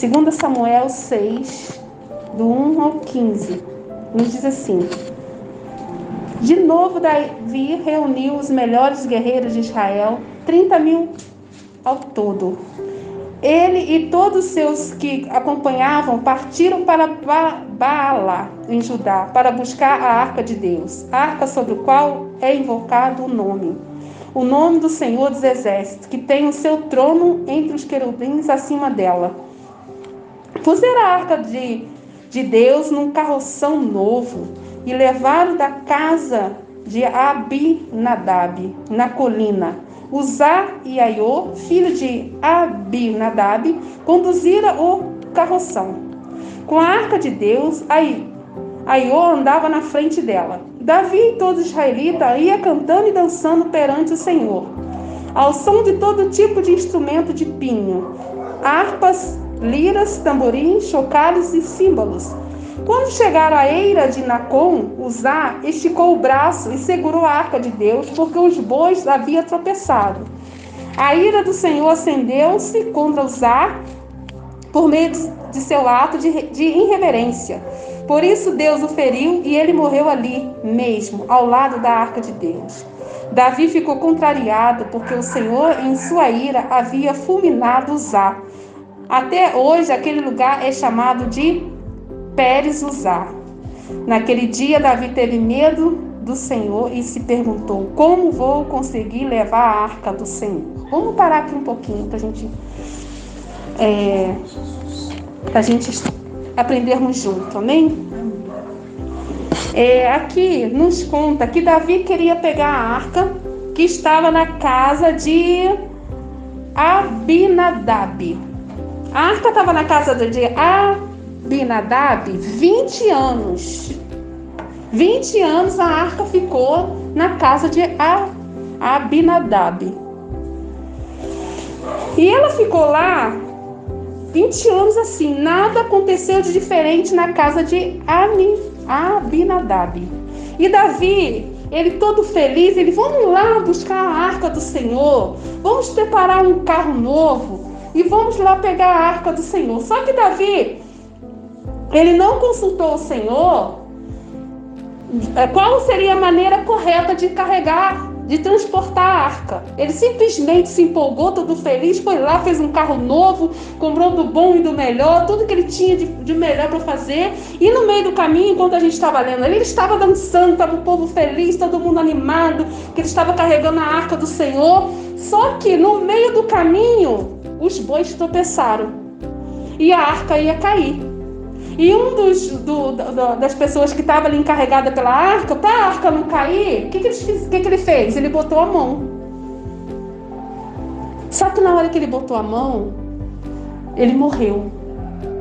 2 Samuel 6, do 1 ao 15, nos diz assim: de novo Davi reuniu os melhores guerreiros de Israel, 30.000 ao todo. Ele e todos os seus que acompanhavam partiram para Baala, em Judá, para buscar a arca de Deus, a arca sobre o qual é invocado o nome do Senhor dos Exércitos, que tem o seu trono entre os querubins acima dela. Puseram a arca de Deus num carroção novo e levaram da casa de Abinadab, na colina. Uzá e Aiô, filho de Abinadab, conduziram o carroção. Com a arca de Deus, Aiô andava na frente dela. Davi e todo israelita ia cantando e dançando perante o Senhor, ao som de todo tipo de instrumento de pinho, harpas, liras, tamborins, chocalhos e símbolos. Quando chegaram à eira de Nacon, Uzá esticou o braço e segurou a arca de Deus, porque os bois haviam tropeçado. A ira do Senhor acendeu-se contra Uzá por meio de seu ato de irreverência. Por isso Deus o feriu e ele morreu ali mesmo, ao lado da arca de Deus. Davi ficou contrariado, porque o Senhor, em sua ira, havia fulminado Uzá. Até hoje, aquele lugar é chamado de Pérez Uzá. Naquele dia, Davi teve medo do Senhor e se perguntou: como vou conseguir levar a arca do Senhor? Vamos parar aqui um pouquinho para a gente aprendermos junto, amém? Aqui nos conta que Davi queria pegar a arca que estava na casa de Abinadab. A arca estava na casa de Abinadab 20 anos. 20 anos a arca ficou na casa de Abinadab. E ela ficou lá 20 anos assim. Nada aconteceu de diferente na casa de Abinadab. E Davi, ele todo feliz, vamos lá buscar a arca do Senhor. Vamos preparar um carro novo. E vamos lá pegar a arca do Senhor. Só que Davi, ele não consultou o Senhor qual seria a maneira correta de carregar, de transportar a arca. Ele simplesmente se empolgou, todo feliz, foi lá, fez um carro novo, comprou do bom e do melhor, tudo que ele tinha de melhor para fazer. E no meio do caminho, enquanto a gente estava lendo ali, ele estava dançando, estava o povo feliz, todo mundo animado, que ele estava carregando a arca do Senhor. Só que no meio do caminho, os bois tropeçaram e a arca ia cair. E das pessoas que estava ali encarregada pela arca, para a arca não cair, o que ele fez? Ele botou a mão. Só que na hora que ele botou a mão, ele morreu.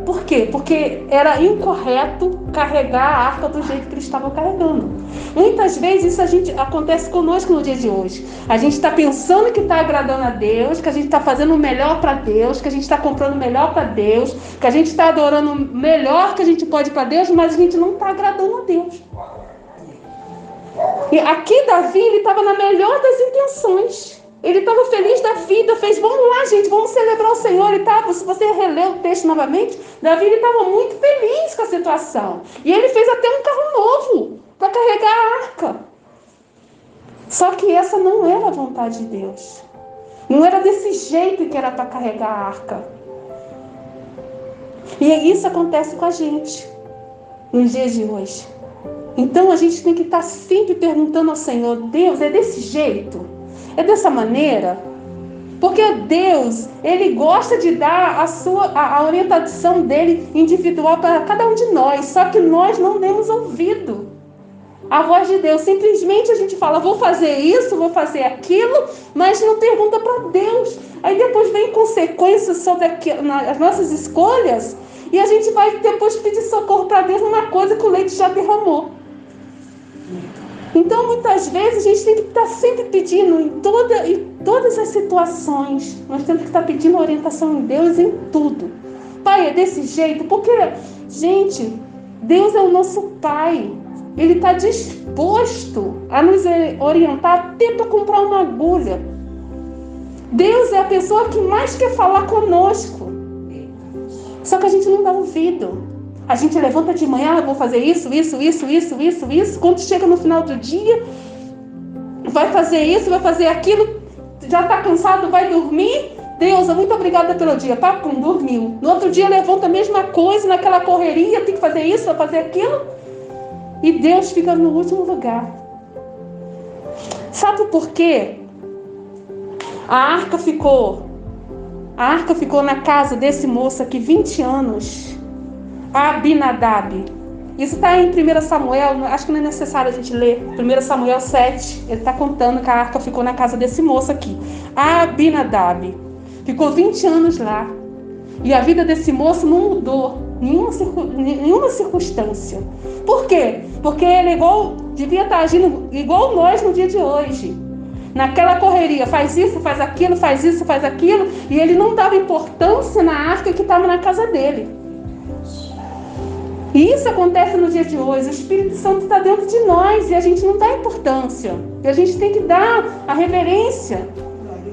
Por quê? Porque era incorreto carregar a arca do jeito que eles estavam carregando. Muitas vezes isso acontece conosco no dia de hoje. A gente está pensando que está agradando a Deus, que a gente está fazendo o melhor para Deus, que a gente está comprando o melhor para Deus, que a gente está adorando o melhor que a gente pode para Deus, mas a gente não está agradando a Deus. E aqui Davi, ele estava na melhor das intenções. Ele estava feliz da vida, vamos lá, gente, vamos celebrar o Senhor. Se você reler o texto novamente, Davi estava muito feliz com a situação. E ele fez até um carro novo para carregar a arca. Só que essa não era a vontade de Deus. Não era desse jeito que era para carregar a arca. E isso acontece com a gente nos dias de hoje. Então a gente tem que estar sempre perguntando ao Senhor: Deus, é desse jeito? É dessa maneira? Porque Deus, Ele gosta de dar a orientação dele individual para cada um de nós. Só que nós não demos ouvido à voz de Deus. Simplesmente a gente fala: vou fazer isso, vou fazer aquilo, mas não pergunta para Deus. Aí depois vem consequências sobre as nossas escolhas e a gente vai depois pedir socorro para Deus numa coisa que o leite já derramou. Então, muitas vezes, a gente tem que estar sempre pedindo em todas as situações. Nós temos que estar pedindo orientação em Deus em tudo. Pai, é desse jeito? Porque, gente, Deus é o nosso Pai. Ele está disposto a nos orientar até para comprar uma agulha. Deus é a pessoa que mais quer falar conosco. Só que a gente não dá ouvido. A gente levanta de manhã, eu vou fazer isso. Quando chega no final do dia, vai fazer isso, vai fazer aquilo, já está cansado, vai dormir. Deus, muito obrigada pelo dia. Papum, dormiu. No outro dia levanta a mesma coisa, naquela correria, tem que fazer isso, vai fazer aquilo. E Deus fica no último lugar. Sabe por quê? A arca ficou na casa desse moço aqui 20 anos. Abinadab. Isso está em 1 Samuel, acho que não é necessário a gente ler. 1 Samuel 7, ele está contando que a arca ficou na casa desse moço aqui. Abinadab. Ficou 20 anos lá. E a vida desse moço não mudou. Nenhuma circunstância. Por quê? Porque ele devia estar agindo igual nós no dia de hoje. Naquela correria, faz isso, faz aquilo, faz isso, faz aquilo. E ele não dava importância na arca que estava na casa dele. E isso acontece no dia de hoje. O Espírito Santo está dentro de nós e a gente não dá importância. E a gente tem que dar a reverência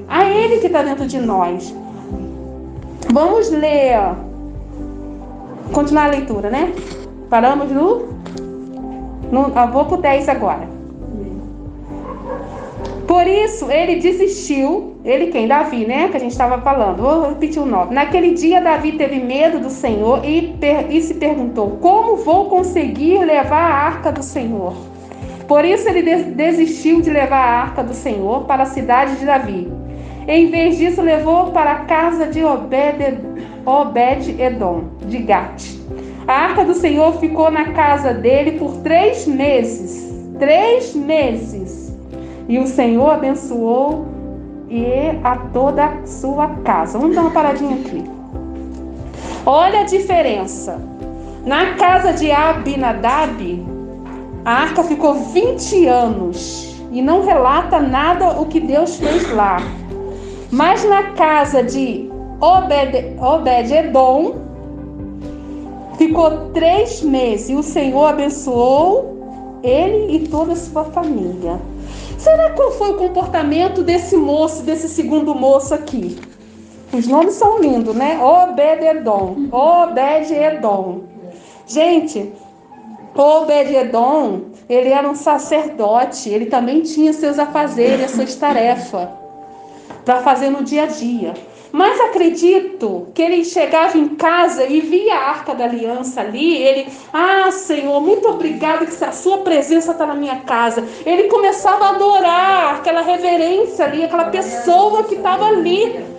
a Ele que está dentro de nós. Vamos ler. Continuar a leitura, né? Paramos no vou para o 10 agora. Por isso, ele desistiu. Ele quem? Davi, né? Que a gente estava falando. Vou repetir o 9. Naquele dia, Davi teve medo do Senhor e se perguntou: como vou conseguir levar a arca do Senhor? Por isso, ele desistiu de levar a arca do Senhor para a cidade de Davi. Em vez disso, levou para a casa de Obed-edom, de Gate. A arca do Senhor ficou na casa dele por 3 meses. 3 meses. E o Senhor abençoou a toda a sua casa. Vamos dar uma paradinha aqui. Olha a diferença. Na casa de Abinadab, a arca ficou 20 anos. E não relata nada o que Deus fez lá. Mas na casa de Obed-edom, ficou 3 meses. E o Senhor abençoou ele e toda a sua família. Será qual foi o comportamento desse moço, desse segundo moço aqui? Os nomes são lindos, né? Obed-edom. Obed-edom. Gente, Obed-edom, ele era um sacerdote. Ele também tinha seus afazeres, suas tarefas para fazer no dia a dia. Mas acredito que ele chegava em casa e via a Arca da Aliança ali, ele, Senhor, muito obrigado que a sua presença está na minha casa. Ele começava a adorar aquela reverência ali, aquela pessoa que estava ali.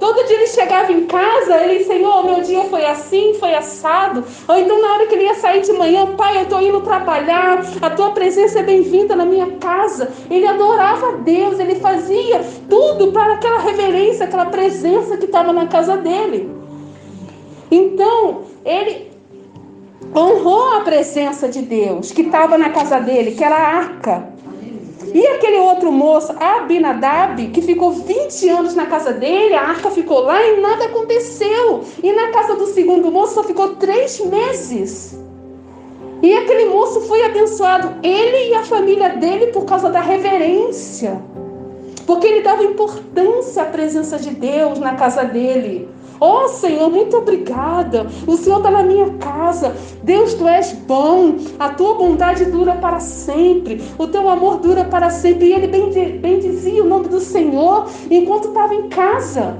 Todo dia ele chegava em casa, ele, Senhor, meu dia foi assim, foi assado. Ou então na hora que ele ia sair de manhã, Pai, eu estou indo trabalhar, a tua presença é bem-vinda na minha casa. Ele adorava a Deus, ele fazia tudo para aquela reverência, aquela presença que estava na casa dele. Então, ele honrou a presença de Deus que estava na casa dele, que era a arca. E aquele outro moço, Abinadab, que ficou 20 anos na casa dele, a arca ficou lá e nada aconteceu. E na casa do segundo moço só ficou 3 meses. E aquele moço foi abençoado, ele e a família dele, por causa da reverência. Porque ele dava importância à presença de Deus na casa dele. Oh, Senhor, muito obrigada. O Senhor está na minha casa. Deus, tu és bom. A tua bondade dura para sempre. O teu amor dura para sempre. E ele bendizia o nome do Senhor enquanto estava em casa.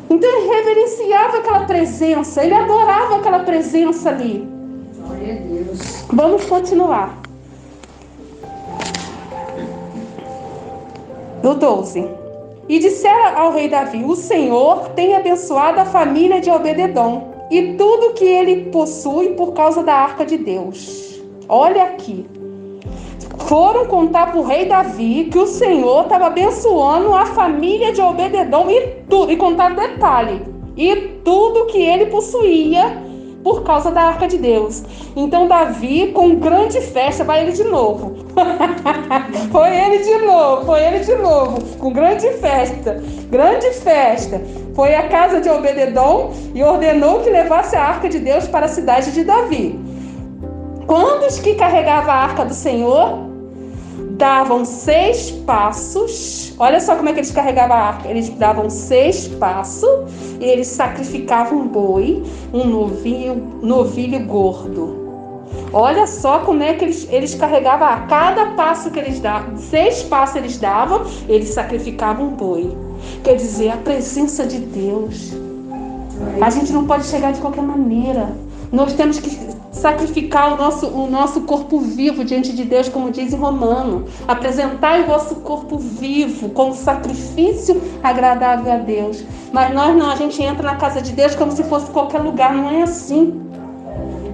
Então ele reverenciava aquela presença. Ele adorava aquela presença ali. Glória a Deus. Vamos continuar. No 12. E disseram ao rei Davi: o Senhor tem abençoado a família de Obed-edom e tudo que ele possui por causa da arca de Deus. Olha aqui. Foram contar para o rei Davi que o Senhor estava abençoando a família de Obed-edom e contar detalhe. E tudo que ele possuía por causa da arca de Deus. Então Davi, com grande festa, vai ele de novo. Foi ele de novo, com grande festa. Foi à casa de Obed-edom e ordenou que levasse a arca de Deus para a cidade de Davi. Quando os que carregavam a arca do Senhor, davam 6 passos. Olha só como é que eles carregavam a arca. Eles davam 6 passos e eles sacrificavam um boi, um novilho gordo. Olha só como é que eles carregavam a cada passo que eles davam. 6 passos eles davam, eles sacrificavam um boi. Quer dizer, a presença de Deus. A gente não pode chegar de qualquer maneira. Nós temos que sacrificar o nosso corpo vivo diante de Deus, como diz em Romano. Apresentai o vosso corpo vivo como sacrifício agradável a Deus. Mas nós não, a gente entra na casa de Deus como se fosse qualquer lugar. Não é assim.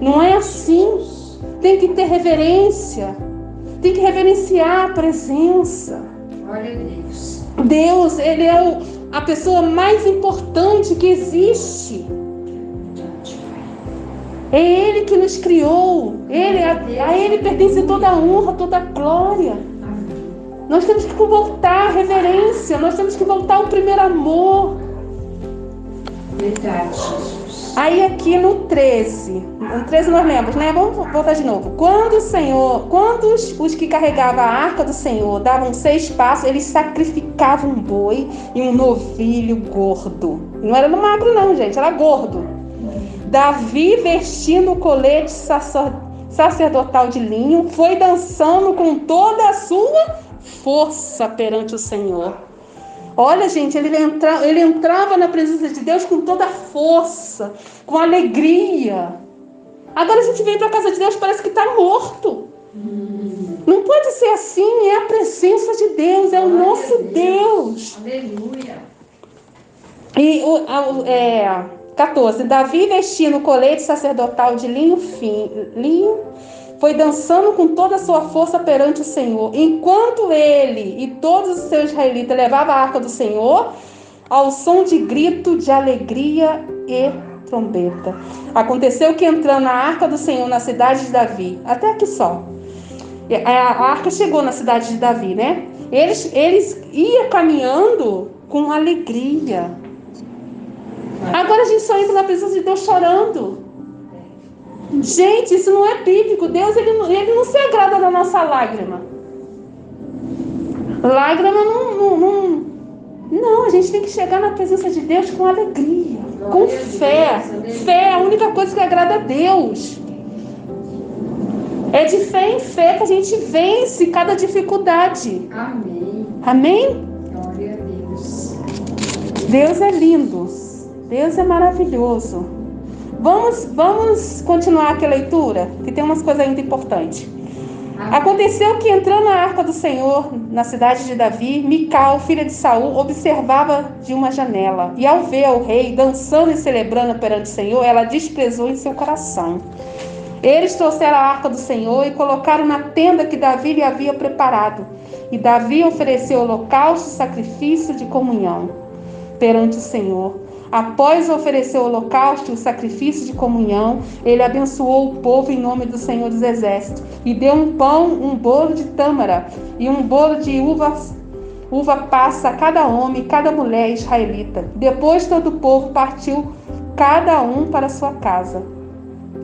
Não é assim. Tem que ter reverência. Tem que reverenciar a presença. Glória a Deus. Deus, Ele é a pessoa mais importante que existe. É Ele que nos criou. A Ele pertence toda a honra, toda a glória. Nós temos que voltar à reverência. Nós temos que voltar ao primeiro amor. Verdade, Jesus. Aí aqui no 13. No 13 nós lemos, né? Vamos voltar de novo. Quando os que carregavam a arca do Senhor davam 6 passos, eles sacrificavam um boi e um novilho gordo. Não era no magro não, gente. Era gordo. Davi, vestindo o colete sacerdotal de linho, foi dançando com toda a sua força perante o Senhor. Olha, gente, ele entrava na presença de Deus com toda a força, com alegria. Agora a gente vem para a casa de Deus, parece que está morto. Não pode ser assim, é a presença de Deus, é o nosso Deus. Aleluia. E 14. Davi, vestindo o colete sacerdotal de linho, foi dançando com toda a sua força perante o Senhor. Enquanto ele e todos os seus israelitas levavam a arca do Senhor, ao som de grito de alegria e trombeta. Aconteceu que, entrando a arca do Senhor na cidade de Davi, até aqui só, a arca chegou na cidade de Davi, né? Eles iam caminhando com alegria. Agora a gente só entra na presença de Deus chorando. Gente, isso não é bíblico. Deus, ele não se agrada da nossa lágrima. Lágrima não, a gente tem que chegar na presença de Deus com alegria, com fé. Fé é a única coisa que agrada a Deus. É de fé em fé que a gente vence cada dificuldade. Amém. Amém? Glória a Deus. Deus é lindo. Deus é maravilhoso. Vamos continuar aqui a leitura, que tem umas coisas ainda importantes. Aconteceu que, entrando a arca do Senhor na cidade de Davi, Mical, filha de Saul, observava de uma janela. E ao ver o rei dançando e celebrando perante o Senhor, ela desprezou em seu coração. Eles trouxeram a arca do Senhor e colocaram na tenda que Davi lhe havia preparado. E Davi ofereceu holocausto e sacrifício de comunhão perante o Senhor. Após oferecer o holocausto e o sacrifício de comunhão, ele abençoou o povo em nome do Senhor dos Exércitos e deu um pão, um bolo de tâmara e um bolo de uva passa a cada homem e cada mulher israelita. Depois todo o povo partiu, cada um para sua casa.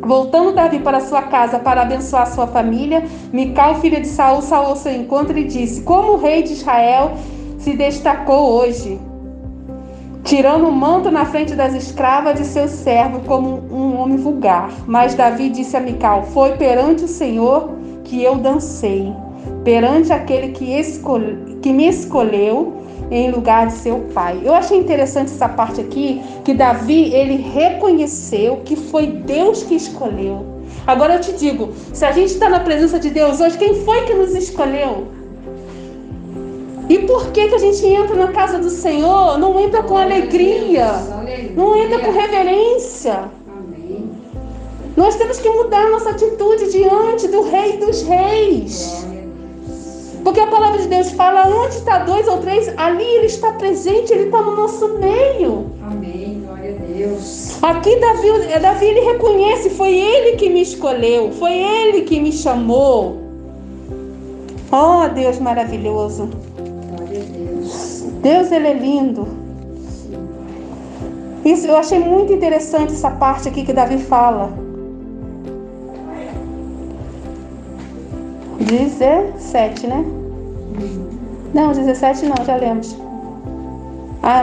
Voltando Davi para sua casa para abençoar sua família, Mical, filha de Saul, saiu ao seu encontro e disse: como o rei de Israel se destacou hoje, tirando o manto na frente das escravas de seu servo como um homem vulgar. Mas Davi disse a Mical: foi perante o Senhor que eu dancei, perante aquele que me escolheu em lugar de seu pai. Eu achei interessante essa parte aqui, que Davi, ele reconheceu que foi Deus que escolheu. Agora eu te digo, se a gente está na presença de Deus hoje, quem foi que nos escolheu? E por que a gente entra na casa do Senhor? Não entra com alegria, não entra com reverência. Amém. Nós temos que mudar a nossa atitude diante do Rei dos Reis. Porque a palavra de Deus fala: onde está 2 ou 3, ali Ele está presente, Ele está no nosso meio. Amém. Glória a Deus. Aqui Davi ele reconhece: foi Ele que me escolheu, foi Ele que me chamou. Oh, Deus maravilhoso. Glória a Deus. Deus, Ele é lindo. Isso, eu achei muito interessante essa parte aqui que Davi fala. 17, né? Não, 17 não, já lemos.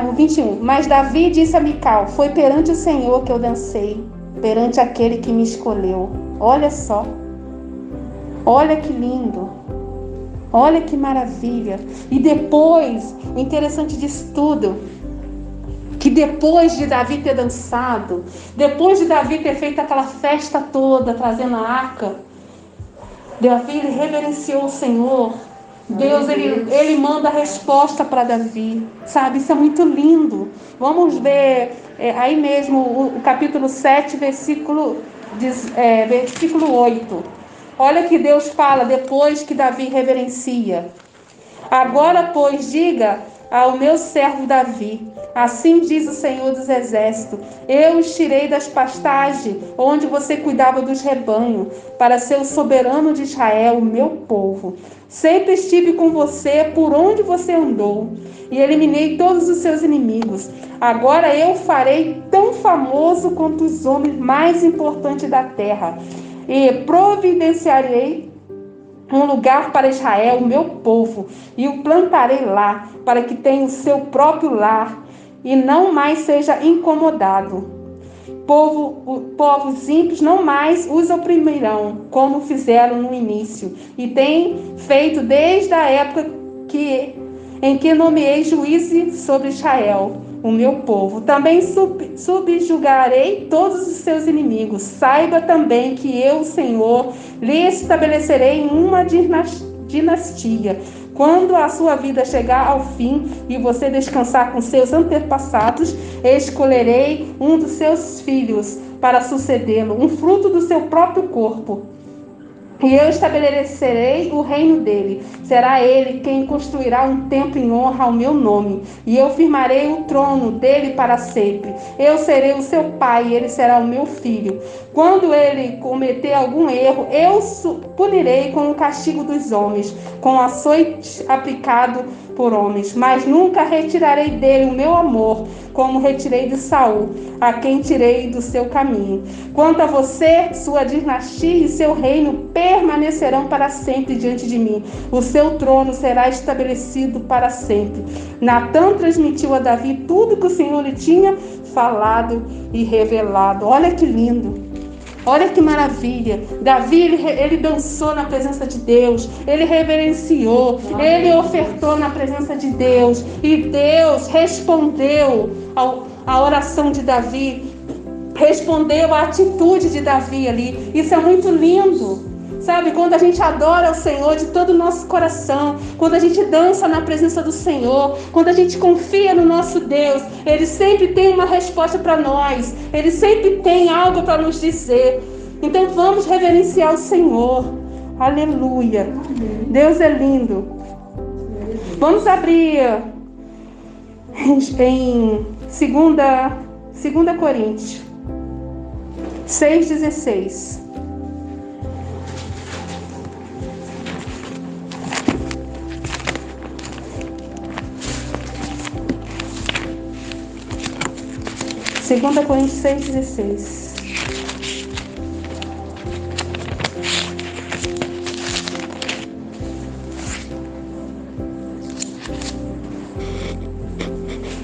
O 21. Mas Davi disse a Mical: foi perante o Senhor que eu dancei, perante aquele que me escolheu. Olha só. Olha que lindo. Olha que maravilha. E depois, o interessante disso tudo, que depois de Davi ter dançado, depois de Davi ter feito aquela festa toda, trazendo a arca, Davi reverenciou o Senhor. Deus, ele manda a resposta para Davi, sabe? Isso é muito lindo. Vamos ver aí mesmo o capítulo 7, versículo 8. Olha que Deus fala depois que Davi reverencia. Agora, pois, diga ao meu servo Davi: assim diz o Senhor dos Exércitos: eu os tirei das pastagens onde você cuidava dos rebanhos, para ser o soberano de Israel, o meu povo. Sempre estive com você por onde você andou, e eliminei todos os seus inimigos. Agora eu farei tão famoso quanto os homens mais importantes da terra, e providenciarei um lugar para Israel, o meu povo, e o plantarei lá, para que tenha o seu próprio lar, e não mais seja incomodado. Povos ímpios não mais os oprimirão, como fizeram no início, e têm feito desde a época em que nomeei juízes sobre Israel, o meu povo. Também subjugarei todos os seus inimigos. Saiba também que eu, o Senhor, lhe estabelecerei uma dinastia. Quando a sua vida chegar ao fim e você descansar com seus antepassados, escolherei um dos seus filhos para sucedê-lo, um fruto do seu próprio corpo. E eu estabelecerei o reino dele. Será ele quem construirá um templo em honra ao meu nome. E eu firmarei o trono dele para sempre. Eu serei o seu pai e ele será o meu filho. Quando ele cometer algum erro, eu punirei com o castigo dos homens, com açoite aplicado por homens. Mas nunca retirarei dele o meu amor, como retirei de Saul, a quem tirei do seu caminho. Quanto a você, sua dinastia e seu reino permanecerão para sempre diante de mim. O seu trono será estabelecido para sempre. Natã transmitiu a Davi tudo que o Senhor lhe tinha falado e revelado. Olha que lindo. Olha que maravilha. Davi, ele dançou na presença de Deus. Ele reverenciou. Ele ofertou na presença de Deus. E Deus respondeu à oração de Davi. Respondeu à atitude de Davi ali. Isso é muito lindo. Sabe, quando a gente adora o Senhor de todo o nosso coração, quando a gente dança na presença do Senhor, quando a gente confia no nosso Deus, Ele sempre tem uma resposta para nós, Ele sempre tem algo para nos dizer. Então vamos reverenciar o Senhor. Aleluia. Deus é lindo. Vamos abrir em 2 Coríntios 6,16. Segunda Coríntios 6,16.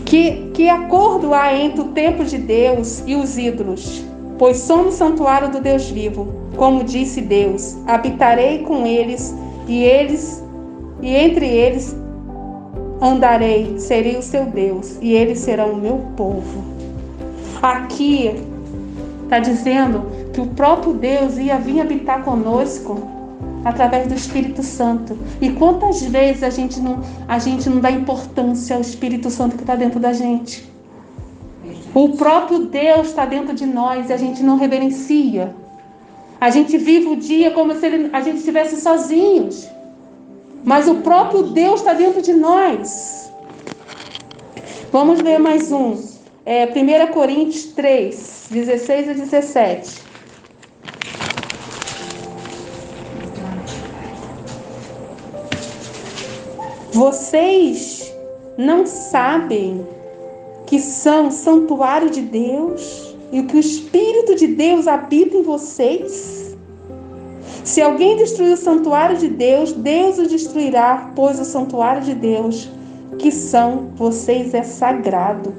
Que acordo há entre o templo de Deus e os ídolos? Pois somos santuário do Deus vivo. Como disse Deus: habitarei com eles e entre eles andarei, serei o seu Deus, e eles serão o meu povo. Aqui está dizendo que o próprio Deus ia vir habitar conosco através do Espírito Santo. E quantas vezes a gente não dá importância ao Espírito Santo que está dentro da gente? O próprio Deus está dentro de nós e a gente não reverencia. A gente vive o dia como se a gente estivesse sozinhos. Mas o próprio Deus está dentro de nós. Vamos ler mais um. 1 Coríntios 3, 16 a 17. Vocês não sabem que são santuário de Deus e que o Espírito de Deus habita em vocês? Se alguém destruir o santuário de Deus, Deus o destruirá, pois o santuário de Deus, que são vocês, é sagrado.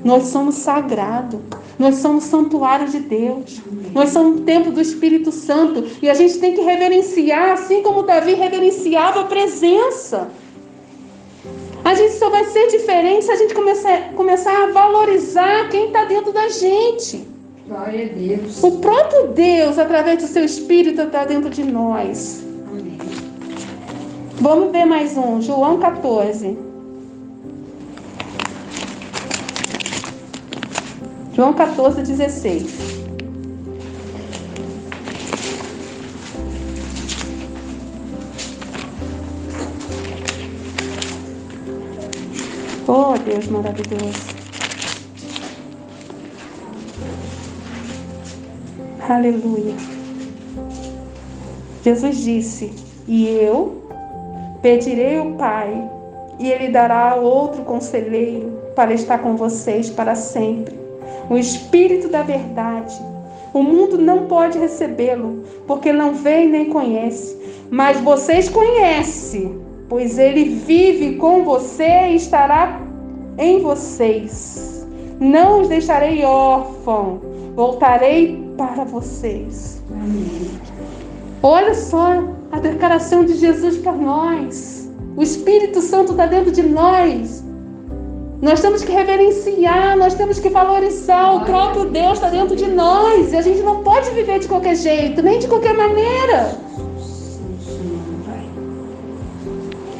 Nós somos sagrados. Nós somos santuário de Deus. Nós somos o templo do Espírito Santo. E a gente tem que reverenciar, assim como Davi reverenciava a presença. A gente só vai ser diferente se a gente começar a valorizar quem está dentro da gente. Glória a Deus. O próprio Deus, através do seu Espírito, está dentro de nós. Amém. Vamos ver mais um. João 14. João 14, 16. Oh, Deus maravilhoso. Aleluia. Jesus disse: e eu pedirei ao Pai, e Ele dará outro conselheiro para estar com vocês para sempre, o Espírito da verdade. O mundo não pode recebê-lo, porque não vê e nem conhece, mas vocês conhecem, pois Ele vive com você e estará em vocês. Não os deixarei órfãos, voltarei para vocês. Amém. Olha só a declaração de Jesus para nós. O Espírito Santo está dentro de nós. Nós temos que reverenciar, nós temos que valorizar. O próprio Deus está dentro de nós. E a gente não pode viver de qualquer jeito, nem de qualquer maneira.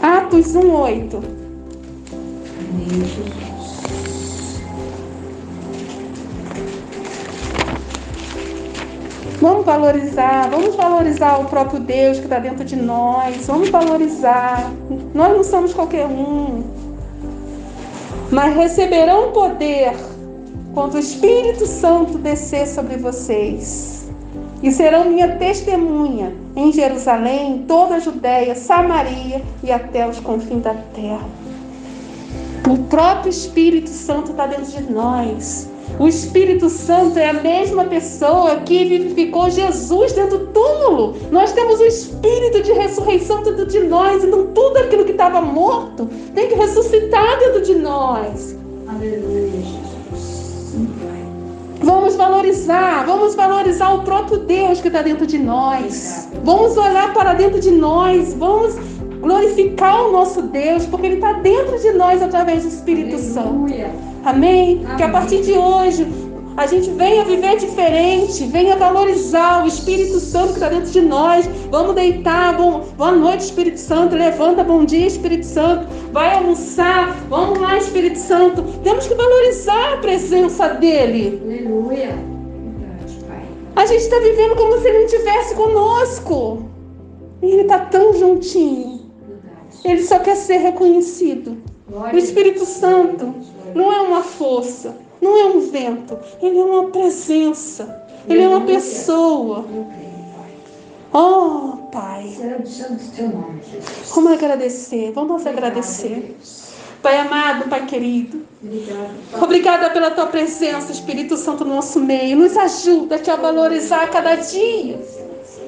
Atos 1:8. Amém, Jesus. Vamos valorizar o próprio Deus que está dentro de nós. Vamos valorizar. Nós não somos qualquer um. Mas receberão poder quando o Espírito Santo descer sobre vocês. E serão minha testemunha em Jerusalém, em toda a Judéia, Samaria e até os confins da terra. O próprio Espírito Santo está dentro de nós. O Espírito Santo é a mesma pessoa que vivificou Jesus dentro do túmulo. Nós temos o Espírito de ressurreição dentro de nós. Então tudo aquilo que estava morto tem que ressuscitar dentro de nós. Aleluia, Jesus. Sim, Pai. Vamos valorizar o próprio Deus que está dentro de nós. Vamos olhar para dentro de nós. Vamos glorificar o nosso Deus, porque Ele está dentro de nós através do Espírito Santo. Aleluia. Amém? Amém. Que a partir de hoje a gente venha viver diferente, venha valorizar o Espírito Santo que está dentro de nós. Vamos deitar, boa noite, Espírito Santo. Levanta, bom dia, Espírito Santo. Vai almoçar, vamos lá, Espírito Santo. Temos que valorizar a presença dEle. Aleluia. Verdade, Pai. A gente está vivendo como se Ele não estivesse conosco. E Ele está tão juntinho. Verdade. Ele só quer ser reconhecido. Glória O Espírito a Deus. Santo não é uma força, não é um vento. Ele é uma presença. Ele é uma pessoa. Eu creio, Pai. Oh, Pai. Será do santo teu nome, Jesus. Vamos agradecer. Vamos agradecer. Obrigada, Deus. Pai amado, Pai querido. Obrigado, Pai. Obrigada pela Tua presença, Espírito Santo, no nosso meio. Nos ajuda a Te valorizar a cada dia.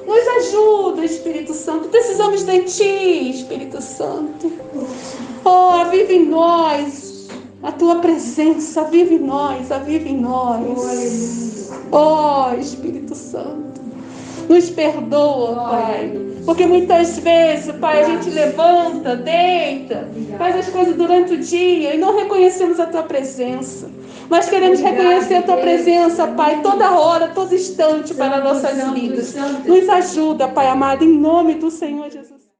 Nos ajuda, Espírito Santo. Precisamos de Ti, Espírito Santo. Oh, aviva em nós a Tua presença. Aviva em nós, aviva em nós. Oh, Espírito Santo. Nos perdoa, Pai. Porque muitas vezes, Pai, a gente levanta, deita, faz as coisas durante o dia e não reconhecemos a Tua presença. Mas queremos reconhecer a Tua presença, Pai, toda hora, todo instante para nossas vidas. Nos ajuda, Pai amado, em nome do Senhor Jesus.